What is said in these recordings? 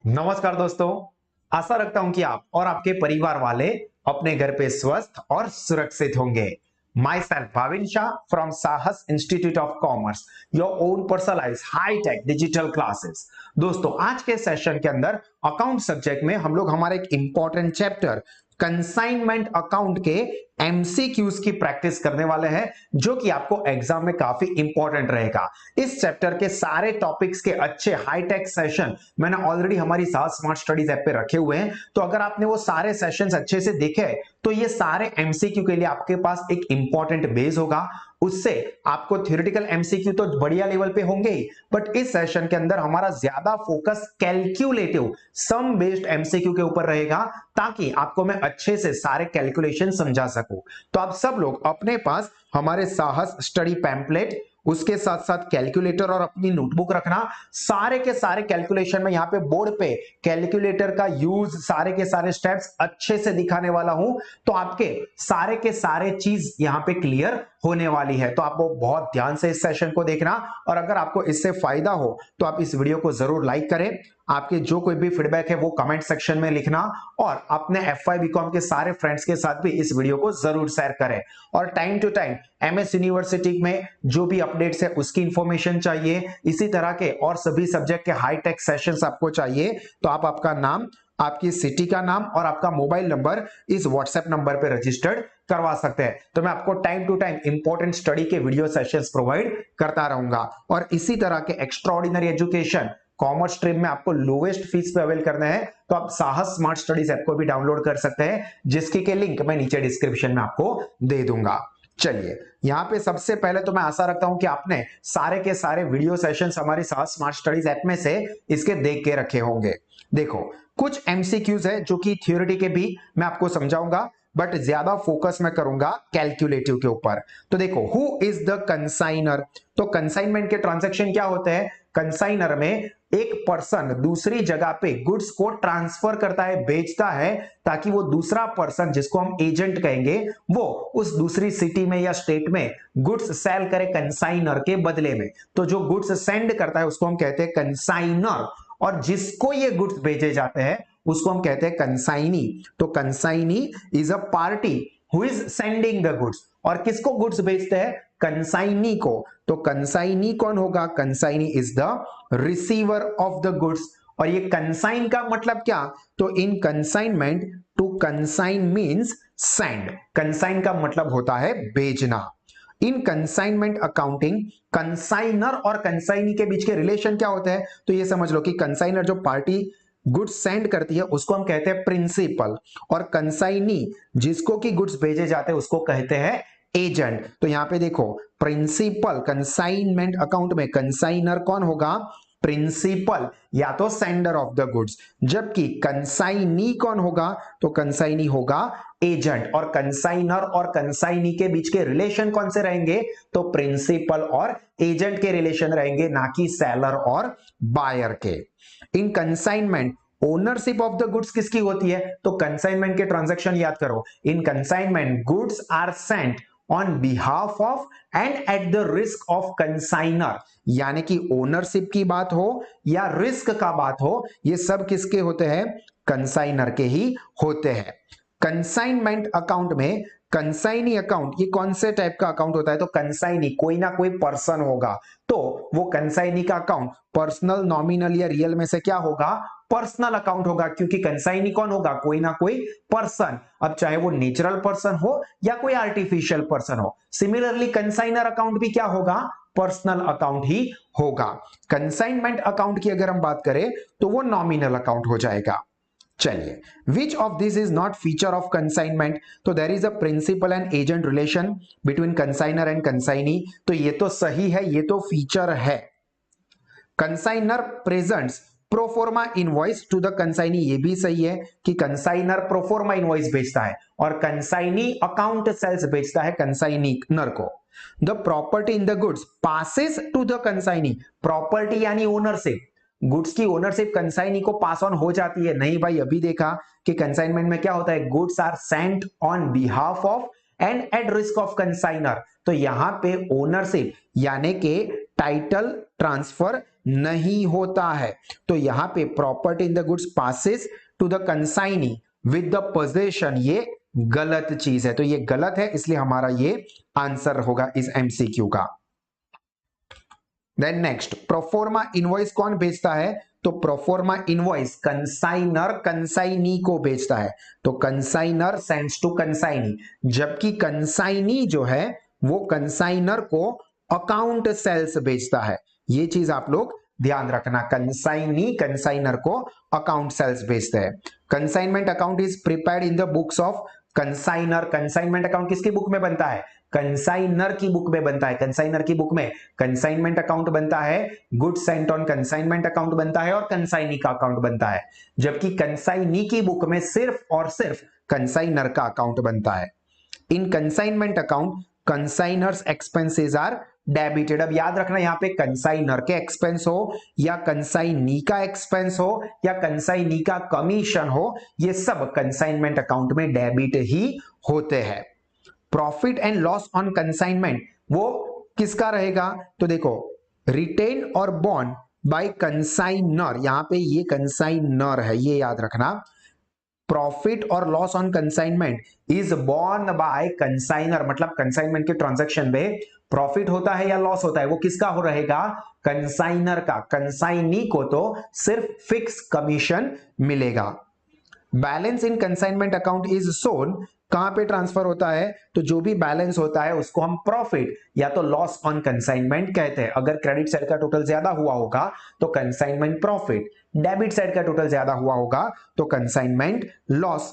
नमस्कार दोस्तों। आशा रखता हूं कि आप और आपके परिवार वाले अपने घर पे स्वस्थ और सुरक्षित होंगे। Myself Bhavin Shah from Sahas institute of commerce, your own personalise high tech digital classes. दोस्तों, आज के सेशन के अंदर अकाउंट सब्जेक्ट में हम लोग हमारे एक इंपॉर्टेंट चैप्टर कंसाइनमेंट अकाउंट के एमसीक्यूज की प्रैक्टिस करने वाले हैं, जो कि आपको एग्जाम में काफी इंपॉर्टेंट रहेगा। इस चैप्टर के सारे टॉपिक्स के अच्छे हाईटेक सेशन मैंने ऑलरेडी हमारी साहस स्मार्ट स्टडीज ऐप पे रखे हुए हैं, तो अगर आपने वो सारे सेशंस अच्छे से देखे तो ये सारे एमसीक्यू के लिए आपके पास एक इंपॉर्टेंट बेस होगा। उससे आपको थ्योरेटिकल एमसीक्यू तो बढ़िया लेवल पे होंगे ही, बट इस सेशन के अंदर हमारा ज्यादा फोकस कैलकुलेटिव सम बेस्ड एमसीक्यू के ऊपर रहेगा, ताकि आपको मैं अच्छे से सारे कैलकुलेशन समझा सकूं। तो आप सब लोग अपने पास हमारे साहस स्टडी पैम्पलेट, उसके साथ साथ कैलकुलेटर और अपनी नोटबुक रखना। सारे के सारे कैलकुलेशन में यहाँ पे बोर्ड पे कैलकुलेटर का यूज, सारे के सारे स्टेप्स अच्छे से दिखाने वाला हूं, तो आपके सारे के सारे चीज यहाँ पे क्लियर होने वाली है। तो आप वो बहुत ध्यान से इस सेशन को देखना, और अगर आपको इससे फायदा हो तो आप इस वीडियो को जरूर लाइक करें। आपके जो कोई भी फीडबैक है वो कमेंट सेक्शन में लिखना, और अपने एफवाई बीकॉम के सारे फ्रेंड्स के साथ भी इस वीडियो को जरूर शेयर करें। और time to time MS university में जो भी अपडेट्स है उसकी इंफॉर्मेशन चाहिए, इसी तरह के और सभी सब्जेक्ट के हाईटेक सेशंस आपको चाहिए, तो आप आपका नाम, आपकी सिटी का नाम और आपका मोबाइल नंबर इस व्हाट्सएप नंबर पे रजिस्टर्ड करवा सकते हैं। तो मैं आपको time to time important study के वीडियो सेशंस प्रोवाइड करता रहूंगा। और इसी तरह के एक्स्ट्राऑर्डिनरी एजुकेशन कॉमर्स स्ट्रीम में आपको लोवेस्ट फीस पे अवेल करना है, तो आप साहस स्मार्ट स्टडीज ऐप को भी डाउनलोड कर सकते हैं, जिसकी के लिंक मैं नीचे डिस्क्रिप्शन में आपको दे दूंगा। चलिए, यहां पे सबसे पहले तो मैं आशा रखता हूं कि आपने सारे के सारे वीडियो सेशंस हमारी साहस स्मार्ट स्टडीज ऐप में से इसके देख के रखे होंगे। देखो, कुछ एमसीक्यूज है जो कि थ्योरेटी के भी मैं आपको समझाऊंगा, बट ज्यादा फोकस मैं करूंगा कैलकुलेटिव के ऊपर। तो देखो, हु इज द कंसाइनर। तो कंसाइनमेंट के ट्रांजैक्शन क्या होते हैं? कंसाइनर में एक पर्सन दूसरी जगह पे गुड्स को ट्रांसफर करता है, बेचता है, ताकि वो दूसरा पर्सन, जिसको हम एजेंट कहेंगे, वो उस दूसरी सिटी में या स्टेट में गुड्स सेल करे कंसाइनर के बदले में। तो जो गुड्स सेंड करता है उसको हम कहते हैं कंसाइनर, और जिसको ये गुड्स भेजे जाते हैं उसको हम कहते हैं कंसाइनी। तो consignee is a party who is sending the goods. और किसको गुड्स भेजते हैं? कंसाइनी को। तो कंसाइनी कौन होगा? Consignee is the receiver of the goods. और ये कंसाइन का मतलब क्या? तो in consignment, to consign means send. Consign का मतलब होता है भेजना। इन कंसाइनमेंट अकाउंटिंग, कंसाइनर और कंसाइनी के बीच के रिलेशन क्या होते हैं? तो ये समझ लो कि कंसाइनर जो पार्टी गुड्स सेंड करती है उसको हम कहते हैं प्रिंसिपल, और कंसाइनी जिसको कि गुड्स भेजे जाते हैं उसको कहते हैं एजेंट। तो यहां पे देखो, प्रिंसिपल कंसाइनमेंट अकाउंट में कंसाइनर कौन होगा? प्रिंसिपल या तो सेंडर ऑफ द गुड्स, जबकि कंसाइनी कौन होगा? तो कंसाइनी होगा एजेंट। और कंसाइनर और कंसाइनी के बीच के रिलेशन कौन से रहेंगे? तो प्रिंसिपल और एजेंट के रिलेशन रहेंगे, ना कि सेलर और बायर के। In consignment ownership of the goods किसकी होती है? तो कंसाइनमेंट के ट्रांजैक्शन याद करो। In consignment goods are sent on behalf of and at the risk of consignor, यानी कि ओनरशिप की बात हो या रिस्क का बात हो, ये सब किसके होते हैं? कंसाइनर के ही होते हैं। कंसाइनमेंट अकाउंट में कंसाइनी अकाउंट, ये कौन से टाइप का अकाउंट होता है? तो कंसाइनी कोई ना कोई पर्सन होगा, तो वो कंसाइनी का अकाउंट पर्सनल, नॉमिनल या रियल में से क्या होगा? पर्सनल अकाउंट होगा, क्योंकि कंसाइनी कौन होगा? कोई ना कोई पर्सन। अब चाहे वो नेचुरल पर्सन हो या कोई आर्टिफिशियल पर्सन हो। सिमिलरली कंसाइनर अकाउंट भी क्या होगा? पर्सनल अकाउंट ही होगा। कंसाइनमेंट अकाउंट की अगर हम बात करें तो वो नॉमिनल अकाउंट हो जाएगा। चलिए, which of this is not feature of consignment? तो there is a principal and agent relation between consignor and consignee. तो ये तो सही है, ये तो फीचर है। Consignor presents proforma invoice to the consignee, ये भी सही है कि कंसाइनर प्रोफोर्मा इनवॉइस बेचता है और कंसाइनी अकाउंट सेल्स बेचता है कंसाइनर को। The property in the goods passes to the consignee, property यानी ओनरशिप, गुड्स की ओनरशिप कंसाइनी को पास ऑन हो जाती है। नहीं भाई, अभी देखा कि कंसाइनमेंट में क्या होता है? Goods are sent on behalf of and at risk of consignor. तो यहां पे ओनरशिप यानी कि टाइटल ट्रांसफर नहीं होता है। तो यहां पे property in the goods passes to the consignee with the possession, ये गलत चीज है, तो ये गलत है, इसलिए हमारा ये आंसर होगा इस एमसीक्यू का। देन नेक्स्ट, प्रोफोर्मा इनवॉइस कौन भेजता है? तो प्रोफोर्मा इनवॉइस कंसाइनर कंसाइनी को भेजता है। तो कंसाइनर सेंड्स टू कंसाइनी, जबकि कंसाइनी जो है वो कंसाइनर को अकाउंट सेल्स भेजता है। ये चीज आप लोग ध्यान रखना, कंसाइनी कंसाइनर को अकाउंट सेल्स भेजते हैं। Consignment account is prepared in the books of consignor. Consignment account किसकी बुक में बनता है? कंसाइनर की बुक में बनता है। कंसाइनर की बुक में कंसाइनमेंट अकाउंट बनता है, goods sent on consignment account बनता है और कंसाइनी का अकाउंट बनता है, जबकि कंसाइनी की बुक में सिर्फ और सिर्फ कंसाइनर का अकाउंट बनता है। In consignment account consignor's expenses are debited. अब याद रखना, यहां पे कंसाइनर के एक्सपेंस हो या कंसाइनी का एक्सपेंस हो या कंसाइनी का कमीशन हो, ये सब कंसाइनमेंट अकाउंट में डेबिट ही होते हैं। Profit and loss on consignment वो किसका रहेगा? तो देखो, रिटेन और बॉर्न बाय कंसाइनर, यहां पे ये कंसाइनर है, ये याद रखना। प्रॉफिट और loss on consignment is borne by consignor, मतलब कंसाइनमेंट के ट्रांजैक्शन में प्रॉफिट होता है या लॉस होता है, वो किसका हो रहेगा? कंसाइनर का। कंसाइनी को तो सिर्फ फिक्स कमीशन मिलेगा। Balance in consignment account is shown, कहां पे ट्रांसफर होता है? तो जो भी बैलेंस होता है उसको हम प्रॉफिट या तो लॉस ऑन कंसाइनमेंट कहते हैं। अगर क्रेडिट साइड का टोटल ज्यादा हुआ होगा तो कंसाइनमेंट प्रॉफिट, डेबिट साइड का टोटल ज्यादा हुआ होगा तो consignment loss.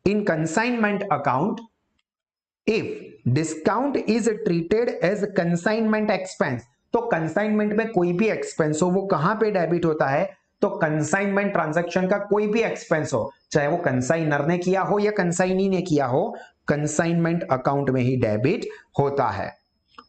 In consignment account if discount is treated as consignment expense, तो कंसाइनमेंट में कोई भी एक्सपेंस हो वो कहां पे डेबिट होता है? तो कंसाइनमेंट ट्रांजैक्शन का कोई भी एक्सपेंस हो, चाहे वो कंसाइनर ने किया हो या कंसाइनी ने किया हो, कंसाइनमेंट अकाउंट में ही डेबिट होता है।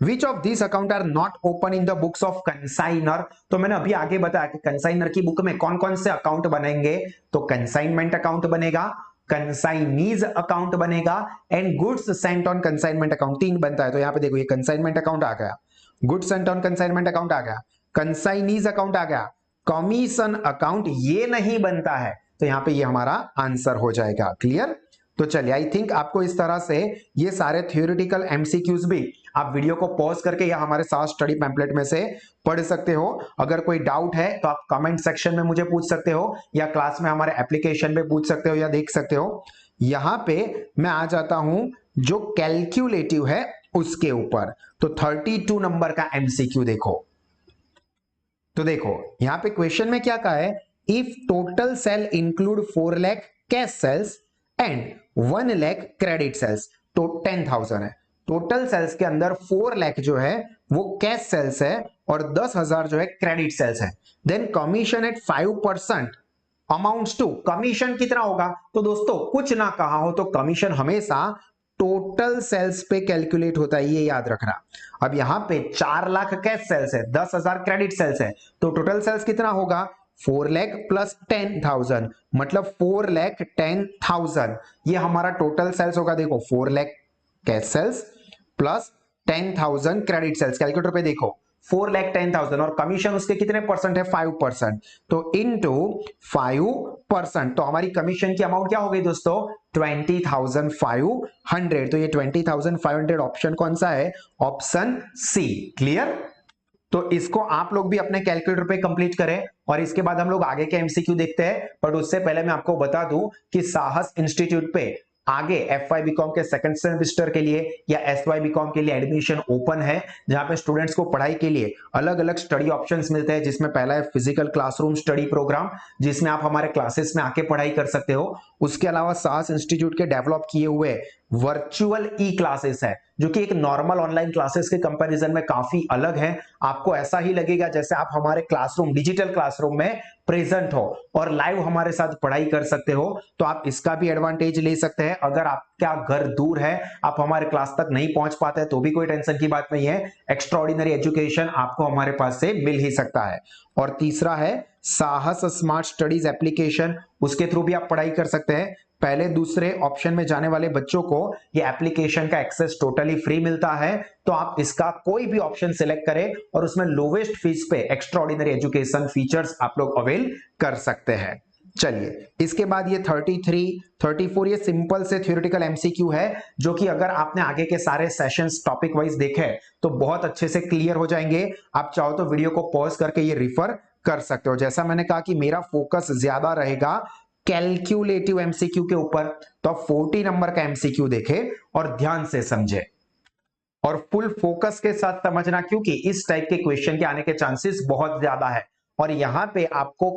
Which of this account are not open in the books of consignor? तो मैंने अभी आगे बताया कि कंसाइनर की बुक में कौन कौन से अकाउंट बनेंगे। तो कंसाइनमेंट अकाउंट बनेगा, कंसाइनीज अकाउंट बनेगा and goods sent on consignment account, तीन बनता है। तो यहां पे देखो, ये कंसाइनमेंट अकाउंट आ गया, goods sent on consignment account आ गया, कंसाइनीज अकाउंट आ गया, कमीशन अकाउंट ये नहीं बनता है। तो यहां पे ये हमारा आंसर हो जाएगा। क्लियर? तो चलिए, आई थिंक आपको इस तरह से ये सारे थ्योरेटिकल एमसीक्यूज भी आप वीडियो को पॉज करके या हमारे साथ स्टडी पैम्पलेट में से पढ़ सकते हो। अगर कोई डाउट है तो आप कमेंट सेक्शन में मुझे पूछ सकते हो या क्लास में हमारे एप्लीकेशन पे पूछ सकते हो या देख सकते हो। यहां पे मैं आ जाता हूं जो कैलकुलेटिव है उसके ऊपर। तो 32 नंबर का एमसीक्यू देखो। तो देखो, यहां पे क्वेश्चन में क्या कहा है? If total sale include 4 lakh cash sales and 1 lakh credit sales, तो 10,000 है। टोटल सेल्स के अंदर 4 लाख जो है वो कैश सेल्स है और 10,000 जो है क्रेडिट सेल्स है। Then commission at 5% amounts to, commission कितना होगा? तो दोस्तों कुछ ना कहा हो तो कमीशन हमेशा टोटल सेल्स पे कैलकुलेट होता है, ये याद रखना। अब यहां पे 4 लाख कैश सेल्स है, 10,000 क्रेडिट सेल्स है, तो टोटल सेल्स कितना होगा? 4 लाख प्लस 10,000, मतलब 4 लाख 10,000, ये हमारा टोटल सेल्स होगा। देखो, 4 lakh cash sales plus 10,000 credit sales, calculator पे देखो 4 लाख 10,000 और कमीशन उसके कितने परसेंट है? 5%। तो इनटू 5%, तो हमारी कमीशन की अमाउंट क्या हो गई दोस्तों? 20,500। तो ये 20,500 ऑप्शन कौन सा है? Option C. क्लियर? तो इसको आप लोग भी अपने कैलकुलेटर पे कंप्लीट करें और इसके बाद हम लोग आगे के एमसीक्यू देखते हैं। बट उससे पहले मैं आपको बता दूं कि साहस इंस्टीट्यूट पे आगे एफवाई बीकॉम के सेकंड सेमेस्टर के लिए या एसवाई बीकॉम के लिए एडमिशन ओपन है, जहां पे स्टूडेंट्स को पढ़ाई के लिए अलग अलग स्टडी ऑप्शंस मिलते हैं। जिसमें पहला है फिजिकल क्लासरूम स्टडी प्रोग्राम, जिसमें आप हमारे क्लासेस में आके पढ़ाई कर सकते हो। उसके अलावा साहस इंस्टीट्यूट के डेवलप किए हुए वर्चुअल ई क्लासेस है, जो कि एक नॉर्मल ऑनलाइन क्लासेस के कंपैरिजन में काफी अलग है। आपको ऐसा ही लगेगा जैसे आप हमारे क्लासरूम, डिजिटल क्लासरूम में प्रेजेंट हो और लाइव हमारे साथ पढ़ाई कर सकते हो। तो आप इसका भी एडवांटेज ले सकते हैं। अगर आपका घर दूर है, आप हमारे क्लास तक नहीं पहुंच पाते तो भी कोई टेंशन की बात नहीं है, एक्स्ट्राऑर्डिनरी एजुकेशन आपको हमारे पास से मिल ही सकता है। और तीसरा है साहस स्मार्ट स्टडीज एप्लीकेशन, उसके थ्रू भी आप पढ़ाई कर सकते हैं। पहले दूसरे ऑप्शन में जाने वाले बच्चों को ये एप्लीकेशन का एक्सेस टोटली फ्री मिलता है, तो आप इसका कोई भी ऑप्शन सिलेक्ट करें और उसमें लोवेस्ट फीस पे एक्स्ट्रा ऑर्डिनरी एजुकेशन फीचर्स आप लोग अवेल कर सकते हैं। चलिए, इसके बाद ये 33, 34 ये सिंपल से थ्योरेटिकल एमसीक्यू है, जो कि अगर आपने आगे के सारे सेशंस टॉपिक वाइज देखे तो बहुत अच्छे से क्लियर हो जाएंगे। आप चाहो तो वीडियो को पॉज करके ये रिफर कर सकते हो। जैसा मैंने कहा कि मेरा फोकस ज्यादा रहेगा कैलकुलेटिव एमसीक्यू के ऊपर, तो आप 40 नंबर का एमसीक्यू देखे और ध्यान से समझे और फुल फोकस के साथ समझना, क्योंकि इस टाइप के क्वेश्चन के आने के चांसेस बहुत ज्यादा है और यहां पे आपको